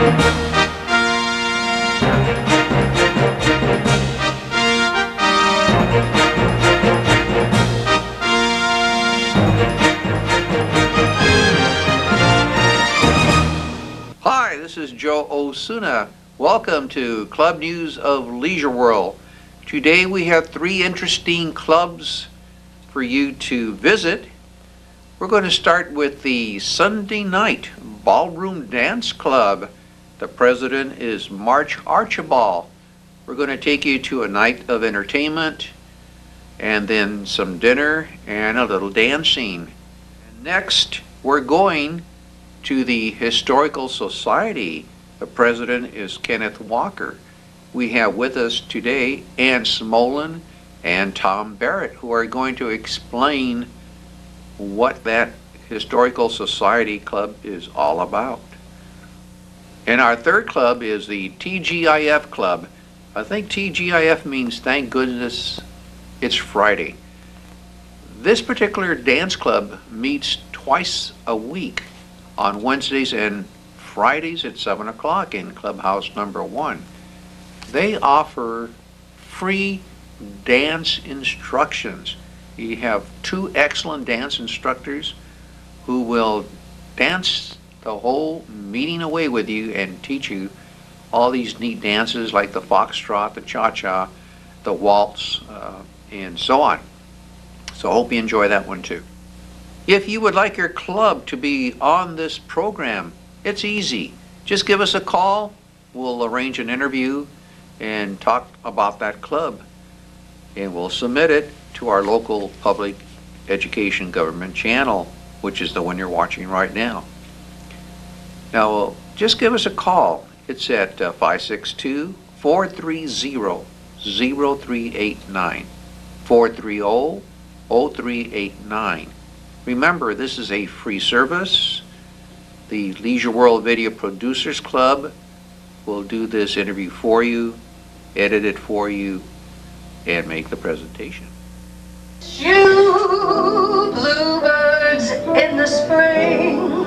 Hi, this is Joe Osuna. Welcome to Club News of Leisure World. Today we have 3 interesting clubs for you to visit. We're going to start with the Sunday night Ballroom Dance Club. The president is March Archibald. We're going to take you to a night of entertainment and then some dinner and a little dancing. Next, we're going to the Historical Society. The president is Kenneth Walker. We have with us today Ann Smolin and Tom Barrett, who are going to explain what that Historical Society Club is all about. And our third club is the TGIF Club. I think TGIF means thank goodness it's Friday. This particular dance club meets twice a week on Wednesdays and Fridays at 7 o'clock in Clubhouse number 1. They offer free dance instructions. You have 2 excellent dance instructors who will dance the whole meeting away with you and teach you all these neat dances like the foxtrot, the cha-cha, the waltz, and so on. So I hope you enjoy that one too. If you would like your club to be on this program, it's easy. Just give us a call. We'll arrange an interview and talk about that club. And we'll submit it to our local public education government channel, which is the one you're watching right now. Now, just give us a call. It's at 562-430-0389, 430-0389. Remember, this is a free service. The Leisure World Video Producers Club will do this interview for you, edit it for you, and make the presentation. You bluebirds in the spring,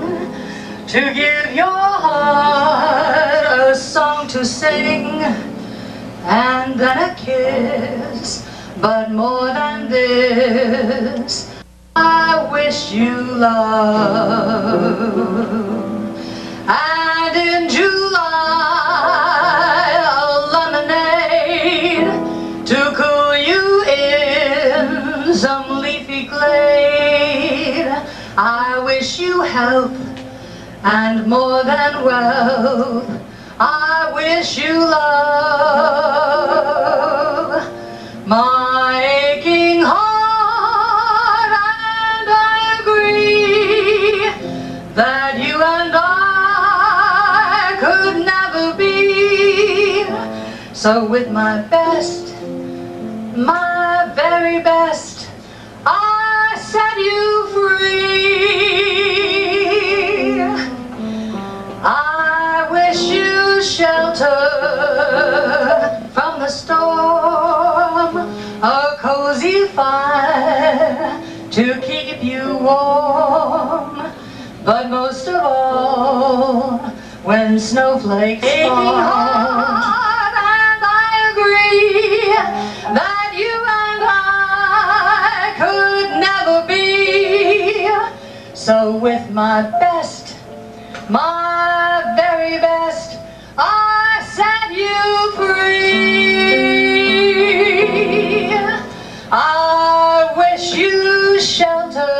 to give your heart a song to sing, and then a kiss, but more than this, I wish you love. And in July, a lemonade to cool you in some leafy glade. I wish you health and more than wealth. I wish you love. My aching heart, that you and I could never be. So with my best, my very best, I set you free. I wish you shelter from the storm, a cozy fire to keep you warm. But most of all, when snowflakes fall, aching heart, and I agree that you and I could never be. So with my best, my very best, I set you free. I wish you shelter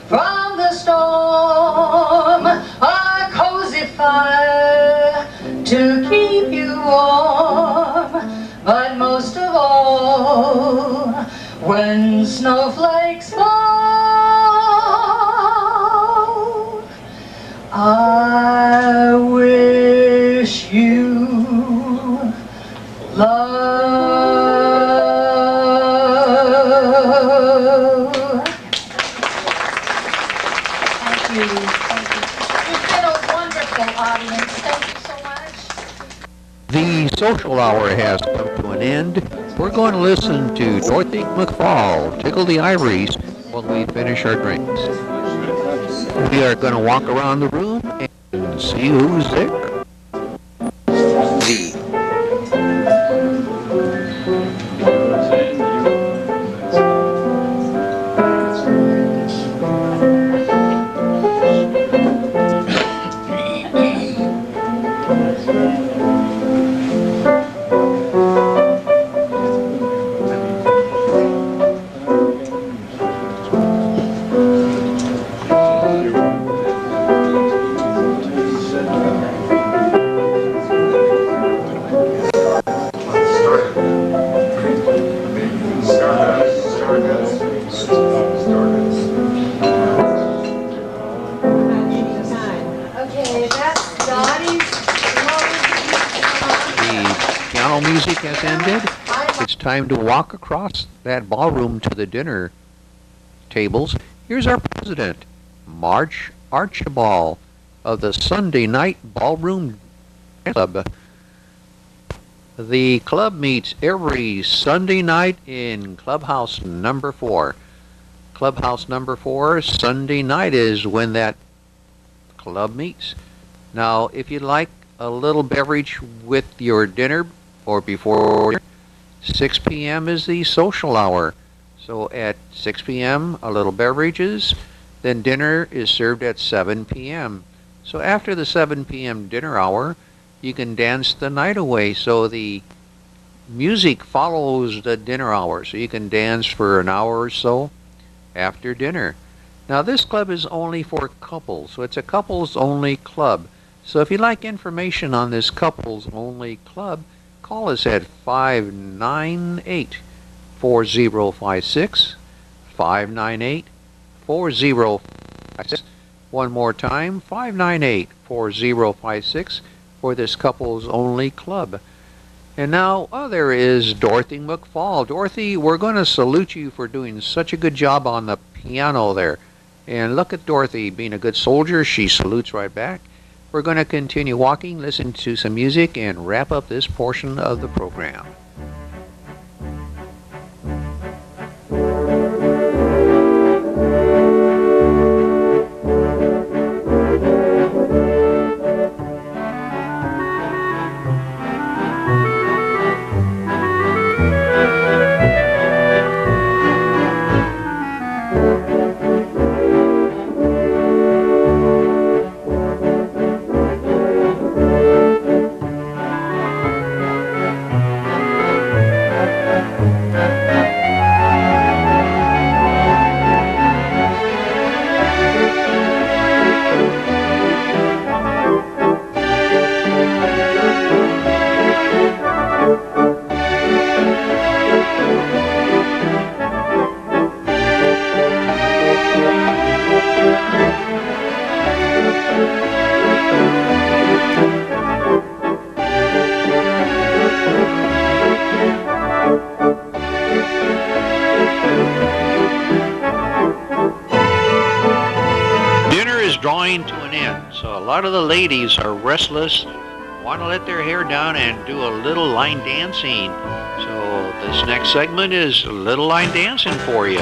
from the storm, a cozy fire to keep you warm. But most of all, when snowflakes fall, I wish you love. Audience. Thank you so much. The social hour has come to an end. We're going to listen to Dorothy McFall tickle the ivories while we finish our drinks. We are going to walk around the room and see who's there. The piano music has ended. It's time to walk across that ballroom to the dinner tables. Here's our president, March Archibald of the Sunday Night Ballroom Club. The club meets every Sunday night in Clubhouse number 4. Clubhouse number 4, Sunday night is when that club meets. Now, if you'd like a little beverage with your dinner or before, 6 p.m. is the social hour. So at 6 p.m., a little beverages, then dinner is served at 7 p.m. So after the 7 p.m. dinner hour, you can dance the night away. So the music follows the dinner hour. So you can dance for an hour or so after dinner. Now this club is only for couples. So it's a couples only club. So if you'd like information on this couples only club, call us at 598-4056, 598-4056. One more time, 598-4056 for this couples only club. And now, there is Dorothy McFall. Dorothy, we're going to salute you for doing such a good job on the piano there. And look at Dorothy being a good soldier. She salutes right back. We're going to continue walking, listen to some music, and wrap up this portion of the program. Drawing to an end, so a lot of the ladies are restless, want to let their hair down and do a little line dancing. So this next segment is a little line dancing for you.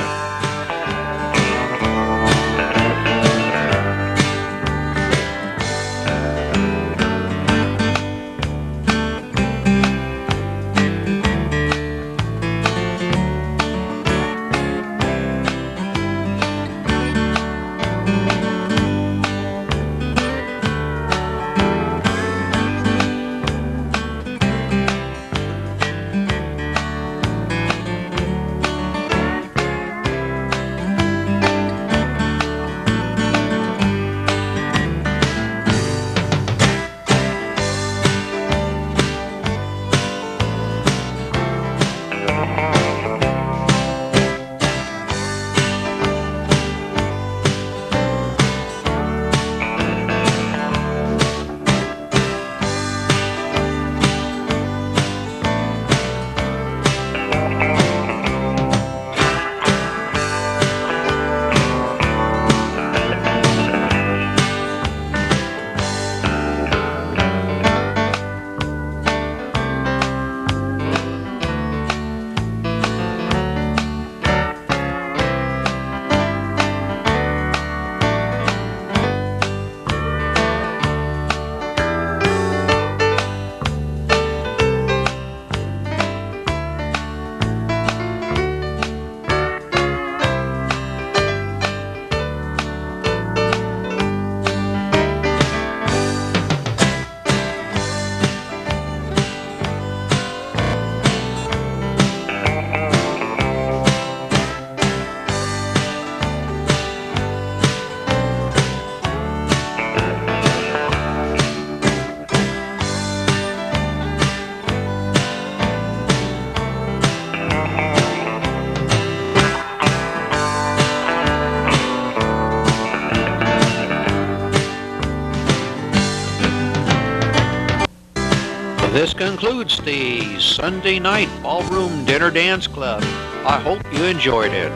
This concludes the Sunday night Ballroom Dinner Dance Club. I hope you enjoyed it.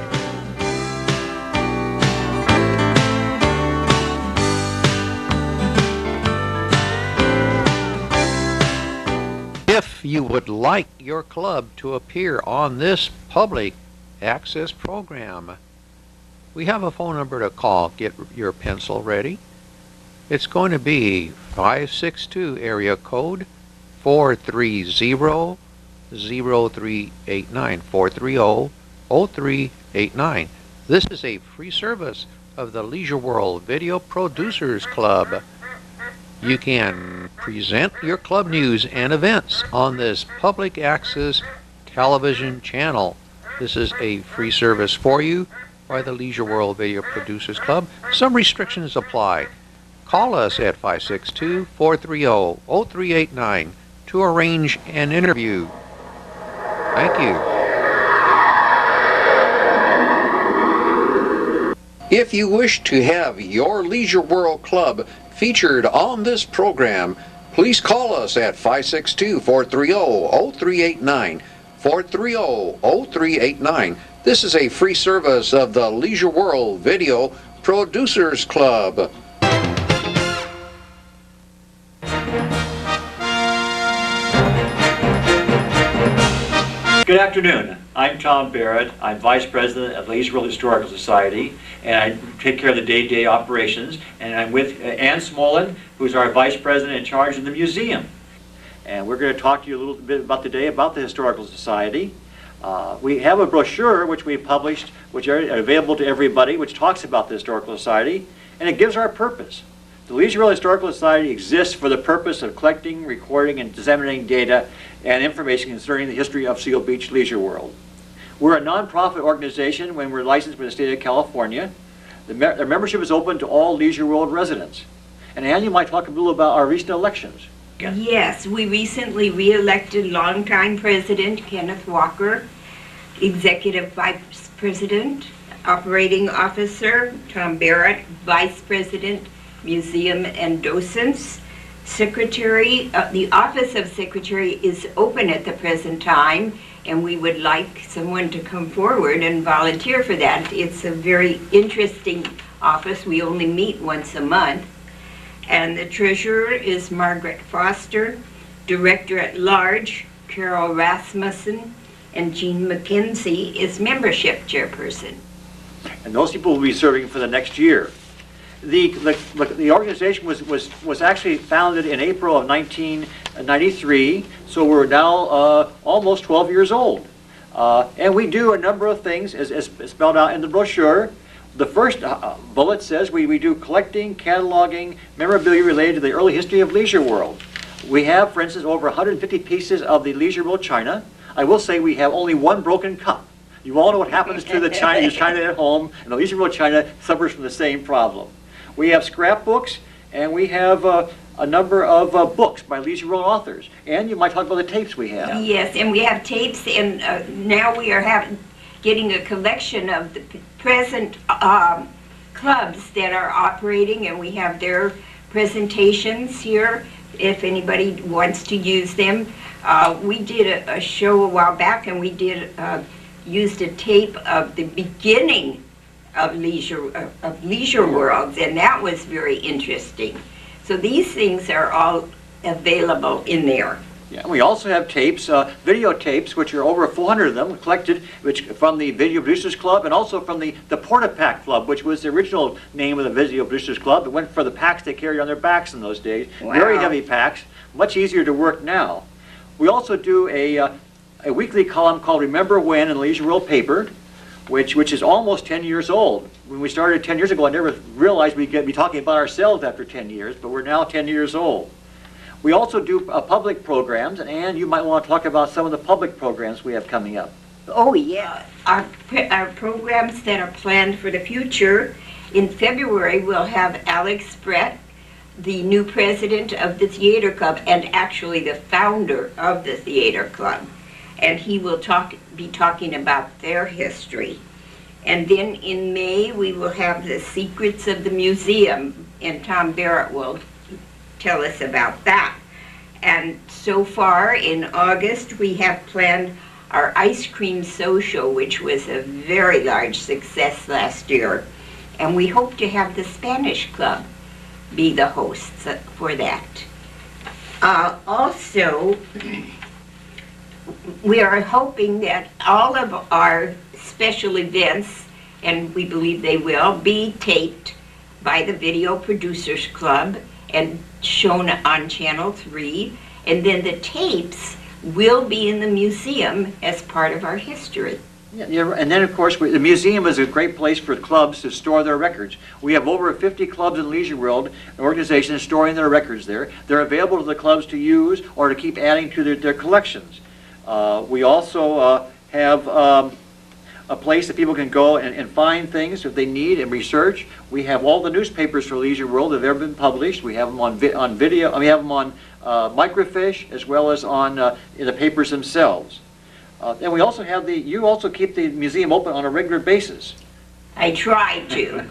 If you would like your club to appear on this public access program, we have a phone number to call. Get your pencil ready. It's going to be 562 area code 430-0389, 430-0389. This is a free service of the Leisure World Video Producers Club. You can present your club news and events on this public access television channel. This is a free service for you by the Leisure World Video Producers Club. Some restrictions apply. Call us at 562-430-0389 to arrange an interview. Thank you. If you wish to have your Leisure World Club featured on this program, please call us at 562-430-0389, 430-0389. This is a free service of the Leisure World Video Producers Club. Good afternoon. I'm Tom Barrett. I'm Vice President of Leisure World Historical Society, and I take care of the day-to-day operations. And I'm with Ann Smolin, who's our Vice President in charge of the museum. And we're going to talk to you a little bit about today about the Historical Society. We have a brochure which we published, which are available to everybody, which talks about the Historical Society, and it gives our purpose. The Leisure World Historical Society exists for the purpose of collecting, recording, and disseminating data and information concerning the history of Seal Beach Leisure World. We're a non-profit organization when we're licensed by the state of California. Their membership is open to all Leisure World residents. And Ann, you might talk a little about our recent elections. Yes, we recently re-elected longtime President Kenneth Walker, Executive Vice President, Operating Officer Tom Barrett, Vice President, Museum and Docents, Secretary. The Office of Secretary is open at the present time, and we would like someone to come forward and volunteer for that. It's a very interesting office. We only meet once a month. And the Treasurer is Margaret Foster, Director at Large Carol Rasmussen, and Jean McKenzie is Membership Chairperson. And those people will be serving for the next year. The organization was actually founded in April of 1993, so we're now almost 12 years old. And we do a number of things, as spelled out in the brochure. The first bullet says we do collecting, cataloging, memorabilia related to the early history of Leisure World. We have, for instance, over 150 pieces of the Leisure World china. I will say we have only one broken cup. You all know what happens to the china at home, and the Leisure World china suffers from the same problem. We have scrapbooks, and we have a number of books by Leisure World authors. And you might talk about the tapes we have. Yes, and we have tapes, and now we are getting a collection of the present clubs that are operating, and we have their presentations here if anybody wants to use them. We did a show a while back, and we used a tape of the beginning of Leisure Worlds, and that was very interesting. So these things are all available in there. Yeah, we also have tapes, videotapes, which are over 400 of them collected, which from the Video Producers Club and also from the Porta-Pack Club, which was the original name of the Video Producers Club. It went for the packs they carried on their backs in those days. Wow. Very heavy packs, much easier to work now. We also do a weekly column called Remember When in Leisure World paper, which is almost 10 years old. When we started 10 years ago, I never realized we'd be talking about ourselves after 10 years, but we're now 10 years old. We also do public programs, and Ann, you might want to talk about some of the public programs we have coming up. Oh yeah, our programs that are planned for the future. In February, we'll have Alex Brett, the new president of the Theater Club, and actually the founder of the Theater Club. And he will be talking about their history. And then in May, we will have the Secrets of the Museum, and Tom Barrett will tell us about that. And so far in August, we have planned our ice cream social, which was a very large success last year. And we hope to have the Spanish Club be the hosts for that. Also, we are hoping that all of our special events, and we believe they will, be taped by the Video Producers Club and shown on Channel 3, and then the tapes will be in the museum as part of our history. Yeah, and then of course the museum is a great place for clubs to store their records. We have over 50 clubs in Leisure World, organizations storing their records there. They're available to the clubs to use or to keep adding to their collections. We also have a place that people can go and find things if they need and research. We have all the newspapers for Leisure World that have ever been published. We have them on video. We have them on microfiche as well as on in the papers themselves. And we also have you also keep the museum open on a regular basis. I try to.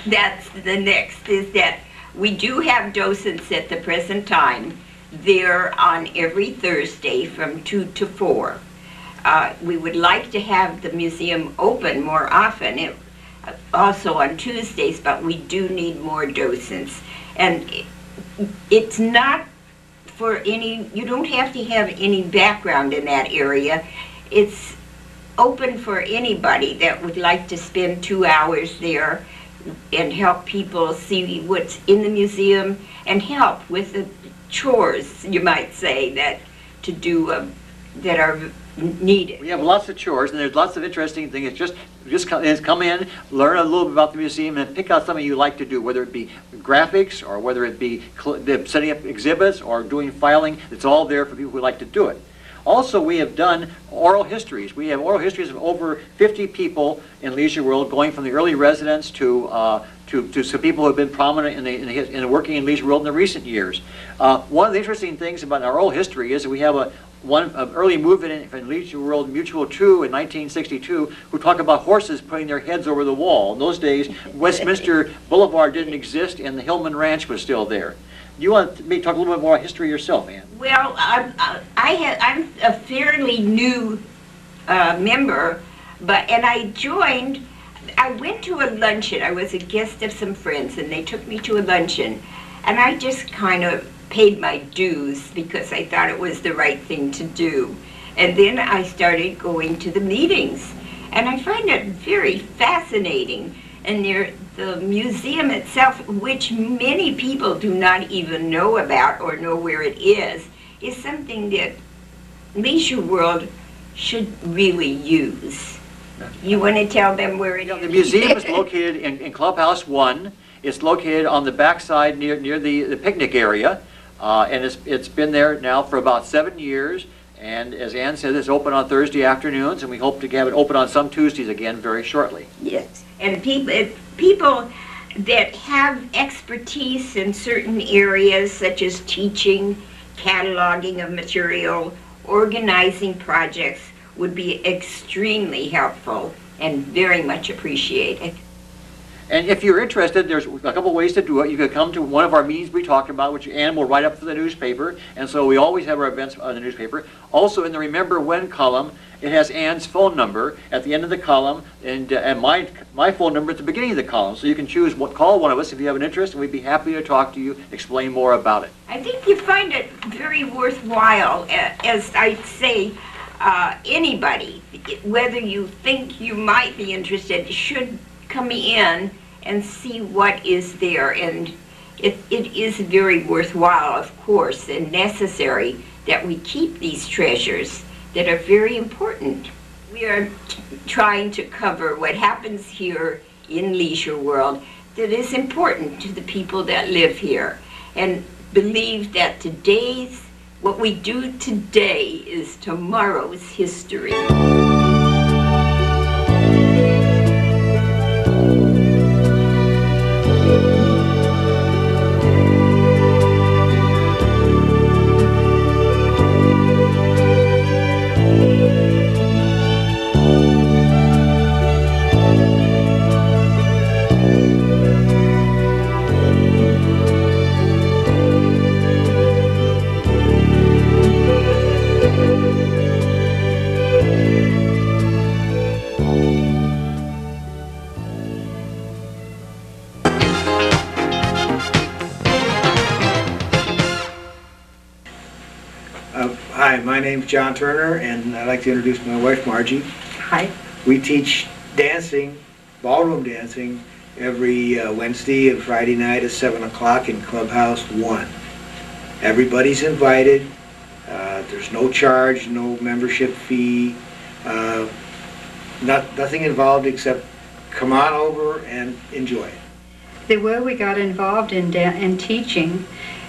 That's the next, is that we do have docents at the present time. They're on every Thursday from 2 to 4. We would like to have the museum open more often, also on Tuesdays, but we do need more docents. And it's not for any, you don't have to have any background in that area. It's open for anybody that would like to spend 2 hours there and help people see what's in the museum and help with the chores, you might say, that to do that are needed. We have lots of chores, and there's lots of interesting things. Just come in, learn a little bit about the museum, and pick out something you like to do, whether it be graphics or whether it be setting up exhibits or doing filing. It's all there for people who like to do it. Also, we have done oral histories. We have oral histories of over 50 people in Leisure World, going from the early residents to some people who have been prominent in working in Leisure World in the recent years. One of the interesting things about our oral history is that we have an early movement in Leisure World Mutual 2 in 1962 who talk about horses putting their heads over the wall. In those days, Westminster Boulevard didn't exist and the Hillman Ranch was still there. You want me to talk a little bit more about history yourself, Ann? Well, I'm a fairly new member, and I went to a luncheon. I was a guest of some friends, and they took me to a luncheon, and I just kind of paid my dues because I thought it was the right thing to do. And then I started going to the meetings, and I find it very fascinating. And the museum itself, which many people do not even know about or know where it is something that Leisure World should really use. You want to tell them where it is? The museum is located in Clubhouse 1. It's located on the backside near the picnic area. And it's been there now for about 7 years. And as Ann said, it's open on Thursday afternoons, and we hope to have it open on some Tuesdays again very shortly. Yes, and people that have expertise in certain areas, such as teaching, cataloging of material, organizing projects, would be extremely helpful and very much appreciated. And if you're interested, there's a couple ways to do it. You could come to one of our meetings we talked about, which Ann will write up for the newspaper, and so we always have our events on the newspaper. Also, in the Remember When column, it has Ann's phone number at the end of the column, and my phone number at the beginning of the column. So you can call one of us if you have an interest, and we'd be happy to talk to you, explain more about it. I think you find it very worthwhile, as I say, anybody, whether you think you might be interested, should come in and see what is there. And it is very worthwhile, of course, and necessary that we keep these treasures that are very important. We are trying to cover what happens here in Leisure World that is important to the people that live here, and believe that what we do today is tomorrow's history. Hi, my name's John Turner, and I'd like to introduce my wife, Margie. Hi. We teach dancing, ballroom dancing, every Wednesday and Friday night at 7 o'clock in Clubhouse 1. Everybody's invited. There's no charge, no membership fee, nothing involved except come on over and enjoy it. The way we got involved in teaching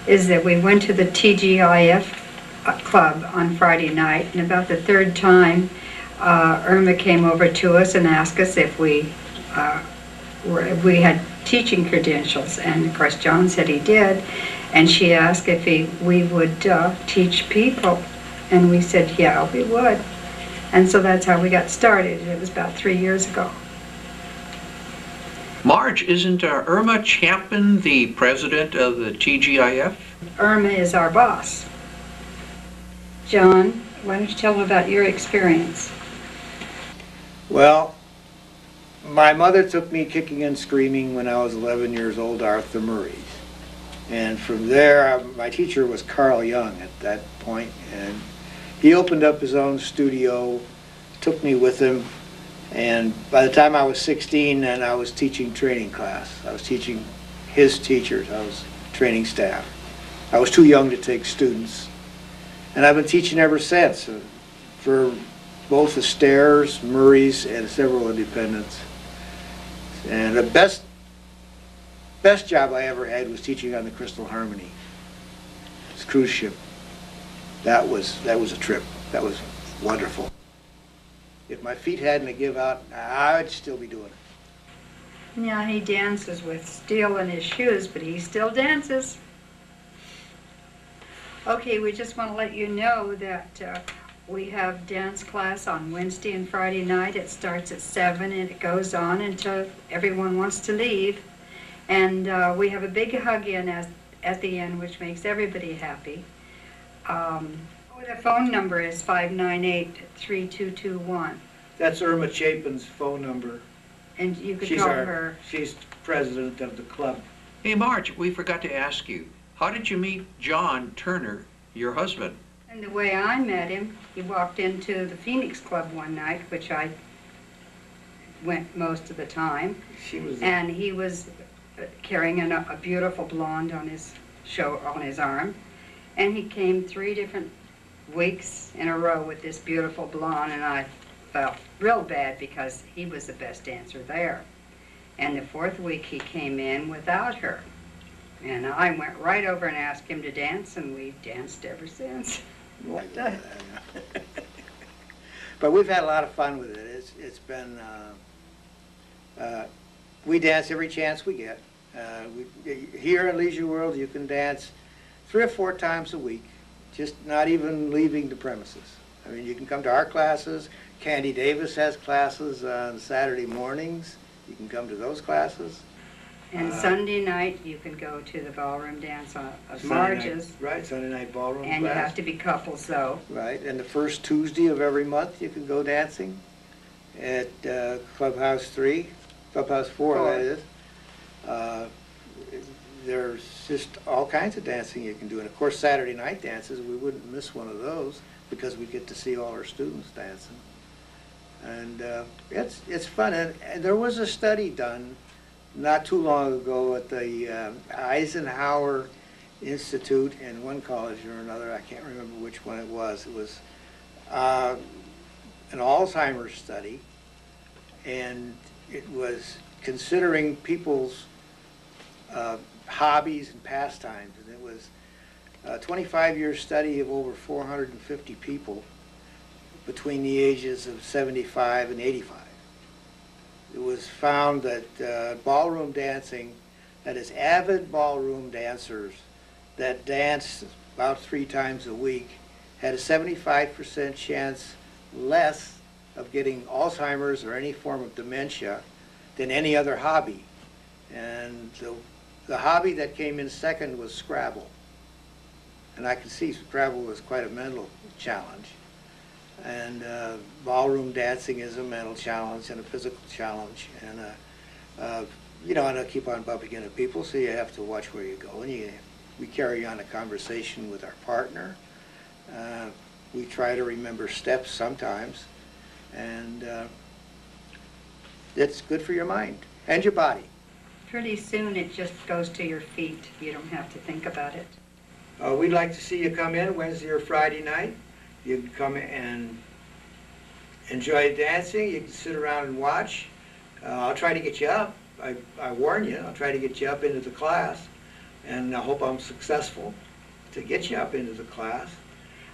is that we went to the TGIF club on Friday night, and about the third time, Irma came over to us and asked us if we had teaching credentials, and of course John said he did, and she asked if we would teach people, and we said yeah, we would. And so that's how we got started. It was about 3 years ago. Marge, isn't Irma Chapman the president of the TGIF? Irma is our boss. John, why don't you tell them about your experience? Well, my mother took me kicking and screaming when I was 11 years old to Arthur Murray's. And from there, my teacher was Carl Young at that point, and he opened up his own studio, took me with him, and by the time I was 16, and I was teaching training class. I was teaching his teachers. I was training staff. I was too young to take students. And I've been teaching ever since, for both the Stairs, Murray's, and several independents. And the best job I ever had was teaching on the Crystal Harmony, this cruise ship. That was a trip. That was wonderful. If my feet hadn't give out, I'd still be doing it. Yeah, he dances with steel in his shoes, but he still dances. Okay, we just want to let you know that we have dance class on Wednesday and Friday night. It starts at 7 and it goes on until everyone wants to leave. And we have a big hug-in at the end, which makes everybody happy. The phone number is 598-3221. That's Irma Chapin's phone number. And you could call her. She's president of the club. Hey, Marge, we forgot to ask you, how did you meet John Turner, your husband? And the way I met him, he walked into the Phoenix Club one night, which I went most of the time. And he was carrying a beautiful blonde on his arm. And he came 3 different weeks in a row with this beautiful blonde, and I felt real bad because he was the best dancer there. And the 4th week he came in without her. And I went right over and asked him to dance, and we've danced ever since. But we've had a lot of fun with it. It's been, we dance every chance we get. Here in Leisure World, you can dance 3 or 4 times a week, just not even leaving the premises. I mean, you can come to our classes. Candy Davis has classes on Saturday mornings. You can come to those classes. And Sunday night, you can go to the ballroom dance of Marge's. Right, Sunday night ballroom And class. you have to be couples, though. Right, and the first Tuesday of every month, you can go dancing at Clubhouse 3, Clubhouse 4, that is. There's just all kinds of dancing you can do. And of course, Saturday night dances, we wouldn't miss one of those because we get to see all our students dancing. And it's fun. And there was a study done not too long ago at the Eisenhower Institute in one college or another. I can't remember which one it was. It was an Alzheimer's study, and it was considering people's hobbies and pastimes. And it was a 25-year study of over 450 people between the ages of 75 and 85. It was found that ballroom dancing, that is avid ballroom dancers that dance about 3 times a week, had a 75% chance less of getting Alzheimer's or any form of dementia than any other hobby. And the hobby that came in second was Scrabble. And I can see Scrabble was quite a mental challenge. And ballroom dancing is a mental challenge and a physical challenge. And, you know, and I keep on bumping into people, so you have to watch where you go. And we carry on a conversation with our partner. We try to remember steps sometimes, and it's good for your mind and your body. Pretty soon it just goes to your feet. You don't have to think about it. We'd like to see you come in Wednesday or Friday night. You can come and enjoy dancing. You can sit around and watch. I'll try to get you up. I warn you, I'll try to get you up into the class, and I hope I'm successful to get you up into the class.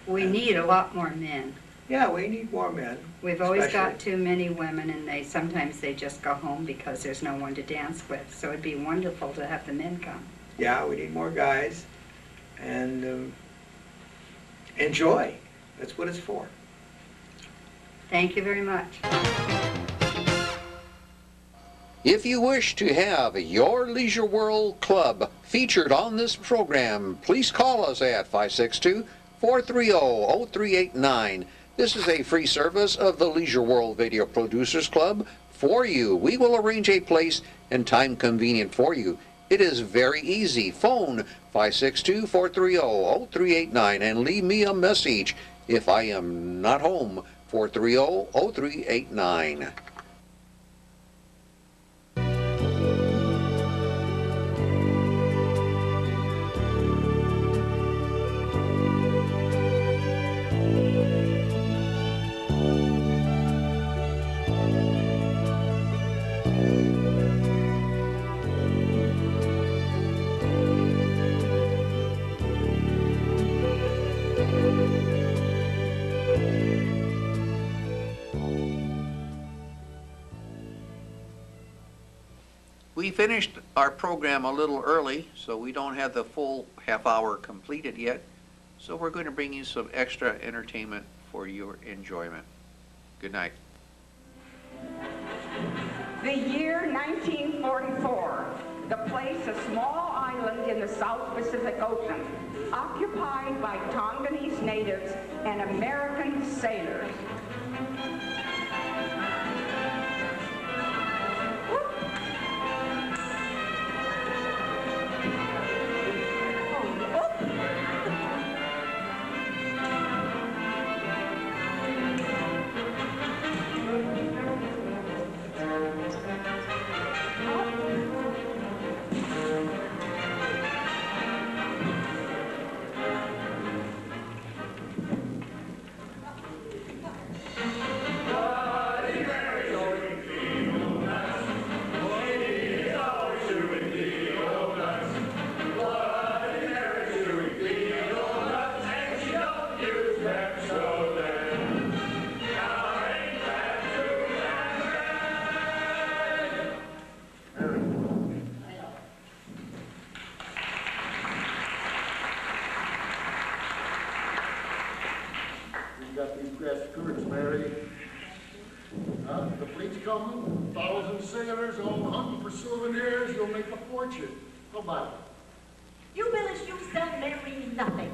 We need a lot more men. Yeah, we need more men. We've always got especially. too many women, and sometimes they just go home because there's no one to dance with. So it'd be wonderful to have the men come. Yeah, we need more guys, and enjoy. That's what it's for. Thank you very much. If you wish to have your Leisure World Club featured on this program, please call us at 562-430-0389. This is a free service of the Leisure World Video Producers Club for you. We will arrange a place and time convenient for you. It is very easy. Phone 562-430-0389 and leave me a message if I am not home. 430-0389. We finished our program a little early, so we don't have the full half hour completed yet. So we're going to bring you some extra entertainment for your enjoyment. Good night. The year 1944, the place a small island in the South Pacific Ocean, occupied by Tonganese natives and American sailors. The fleet's coming, 1,000 sailors all hunting for souvenirs. You'll make a fortune. How about it? You Billis, you sell Mary nothing.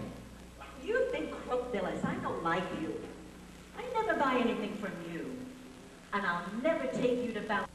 You've been crook, Billis. I don't like you. I never buy anything from you. And I'll never take you to Ballroom.